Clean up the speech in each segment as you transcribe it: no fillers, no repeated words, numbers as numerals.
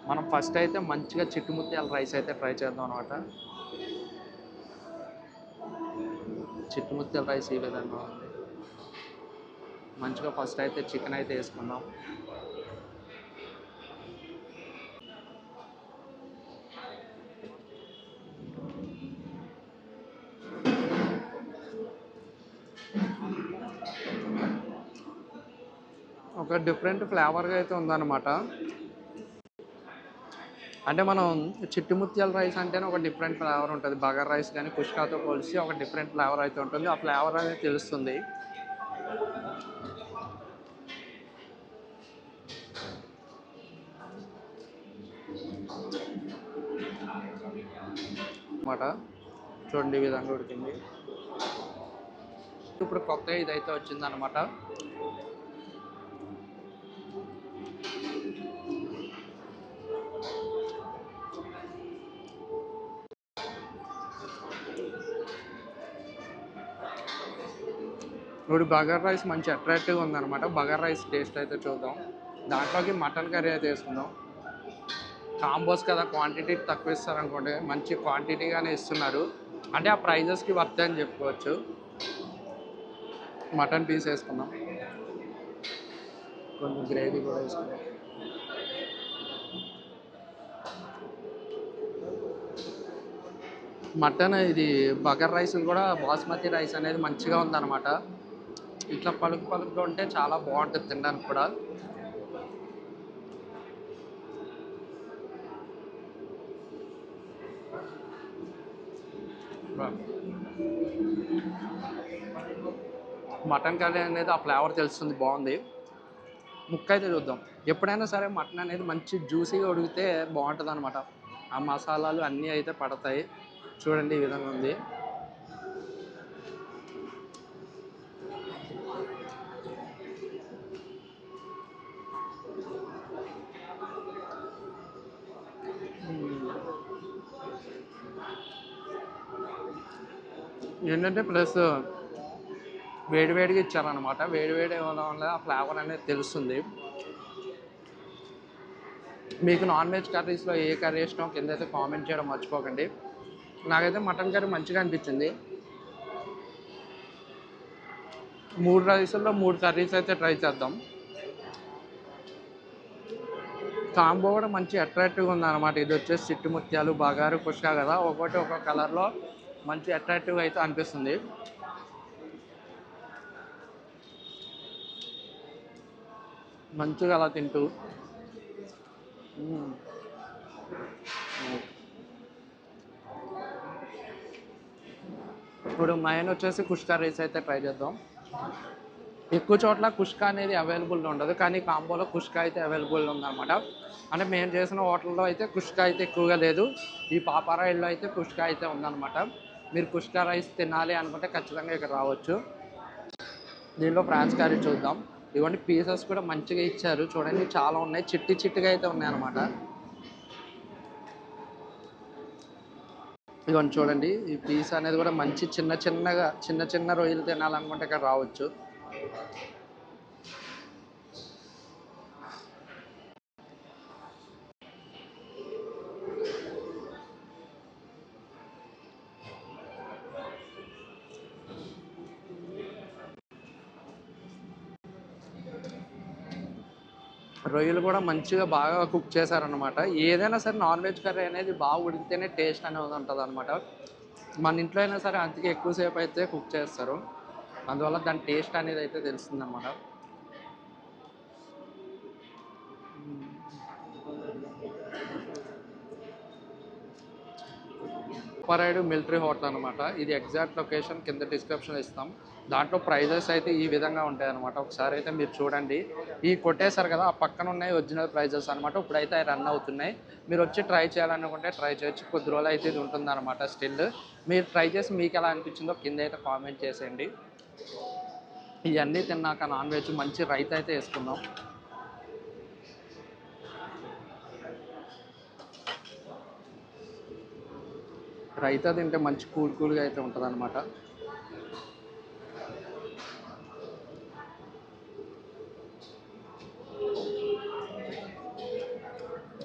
మనం ఫస్ట్ అయితే మంచిగా చిట్టుముత్యాల రైస్ అయితే ట్రై చేద్దాం అనమాట. చిట్టుముత్యాల రైస్ ఈ విధంగా ఉంది. మంచిగా ఫస్ట్ అయితే చికెన్ అయితే వేసుకుందాం. ఒక డిఫరెంట్ ఫ్లేవర్గా అయితే ఉందన్నమాట. అంటే మనం చిట్టుముత్యాల రైస్ అంటేనే ఒక డిఫరెంట్ ఫ్లేవర్ ఉంటుంది. బగారా రైస్ కానీ కుష్కాతో పోలిసి ఒక డిఫరెంట్ ఫ్లేవర్ అయితే ఉంటుంది. ఆ ఫ్లేవర్ అనేది తెలుస్తుంది అన్నమాట. చూడండి ఈ విధంగా ఉడికింది. ఇప్పుడు కొత్త ఇదైతే వచ్చిందనమాట. ఇప్పుడు బగారా రైస్ మంచి అట్రాక్టివ్గా ఉందన్నమాట. బగారా రైస్ టేస్ట్ అయితే చూద్దాం. దాంట్లోకి మటన్ కర్రీ అయితే వేసుకుందాం. కాంబోస్ కదా, క్వాంటిటీ తక్కువ ఇస్తారనుకోండి, మంచి క్వాంటిటీగానే ఇస్తున్నారు. అంటే ఆ ప్రైజెస్కి వర్త్ అని చెప్పుకోవచ్చు. మటన్ పీస్ వేసుకుందాం. కొంచెం గ్రేవీ కూడా వేసుకుందాం. మటన్ ఇది బగర్ రైస్ కూడా బాస్మతి రైస్ అనేది మంచిగా ఉందన్నమాట. ఇట్లా పలుకు పలుకుగా ఉంటే చాలా బాగుంటుంది తినడానికి కూడా. మటన్ కర్రీ అనేది ఆ ఫ్లేవర్ తెలుస్తుంది, బాగుంది. ముక్క అయితే చూద్దాం. ఎప్పుడైనా సరే మటన్ అనేది మంచి జ్యూసీగా ఉడికితే బాగుంటుంది అనమాట. ఆ మసాలాలు అన్నీ అయితే పడతాయి. చూడండి ఈ విధంగా ఉంది. ఏంటంటే ప్లస్ వేడివేడిగా ఇచ్చారనమాట. వేడివేడి ఇవ్వడం వల్ల ఆ ఫ్లేవర్ అనేది తెలుస్తుంది. మీకు నాన్ వెజ్ కర్రీస్లో ఏ కర్రీ ఇష్టం కింద అయితే కామెంట్ చేయడం మర్చిపోకండి. నాకైతే మటన్ కర్రీ మంచిగా అనిపించింది. 3 రైసుల్లో 3 కర్రీస్ అయితే ట్రై చేద్దాం. కాంబో కూడా మంచి అట్రాక్టివ్గా ఉందన్నమాట. ఇది వచ్చేసి చిట్టుముత్యాలు, బగారు, కుష్కా కదా, ఒక్కొక్కటి ఒక్కొక్క కలర్లో మంచి అట్రాక్టివ్గా అయితే అనిపిస్తుంది. మంచిగా అలా తింటూ ఇప్పుడు మైన్ వచ్చేసి కుష్కా రైస్ అయితే ట్రై చేద్దాం. ఎక్కువ చోట్ల కుష్కా అనేది అవైలబుల్ ఉండదు, కానీ కాంబోలో కుష్కా అయితే అవైలబుల్ ఉందన్నమాట. అంటే మేము చేసిన హోటల్లో అయితే కుష్కా అయితే ఎక్కువగా లేదు. ఈ పాపారాయిల్లో అయితే కుష్కా అయితే ఉందన్నమాట. మీరు కుష్కా రైస్ తినాలి అనుకుంటే ఖచ్చితంగా ఇక్కడ రావచ్చు. దీనిలో ఫ్రాన్స్ కర్రీ చూద్దాం. ఇవన్నీ పీసెస్ కూడా మంచిగా ఇచ్చారు. చూడండి చాలా ఉన్నాయి, చిట్టి చిట్టిగా అయితే ఉన్నాయి అన్నమాట. ఇవన్నీ చూడండి, ఈ పీస్ అనేది కూడా మంచి చిన్న చిన్న రొయ్యలు తినాలనుకుంటే ఇక్కడ రావచ్చు. రొయ్యలు కూడా మంచిగా బాగా కుక్ చేశారనమాట. ఏదైనా సరే నాన్ వెజ్ కర్రీ అనేది బాగా ఉడికితేనే టేస్ట్ అనేది ఉంటుంది అనమాట. మన ఇంట్లో అయినా సరే అంతకే ఎక్కువసేపు అయితే కుక్ చేస్తారు. అందువల్ల దాని టేస్ట్ అనేది అయితే తెలుస్తుంది అనమాట. అప్పారాయుడు మిలిటరీ హోటల్ అనమాట. ఇది ఎగ్జాక్ట్ లొకేషన్ కింద డిస్క్రిప్షన్ ఇస్తాం. దాంట్లో ప్రైజెస్ అయితే ఈ విధంగా ఉంటాయి అనమాట. ఒకసారి అయితే మీరు చూడండి. ఈ కొట్టేశారు కదా, ఆ పక్కన ఉన్నాయి ఒరిజినల్ ప్రైజెస్ అనమాట. ఇప్పుడైతే అవి రన్ అవుతున్నాయి. మీరు వచ్చి ట్రై చేయాలనుకుంటే ట్రై చేయొచ్చు. కొద్ది రోజులు అయితే ఇది ఉంటుందన్నమాట స్టిల్. మీరు ట్రై చేసి మీకు ఎలా అనిపించిందో కింద అయితే కామెంట్ చేసేయండి. ఇవన్నీ తిన్నాక నాన్ వెజ్ మంచి రైతా అయితే వేసుకుందాం. రైతా తింటే మంచి కూల్గా అయితే ఉంటుంది అనమాట.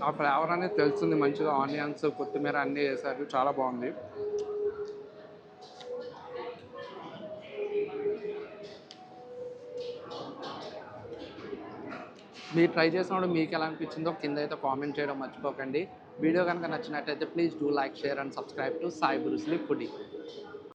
ఆ ఫ్లేవర్ అనేది తెలుస్తుంది మంచిగా. ఆనియన్స్, కొత్తిమీర అన్నీ వేసారు, చాలా బాగుంది. మీరు ట్రై చేసినప్పుడు మీకు ఎలా అనిపించిందో కింద అయితే కామెంట్ చేయడం మర్చిపోకండి. వీడియో కనుక నచ్చినట్టయితే please do like, share and subscribe to Sai Bruce Lee foodie.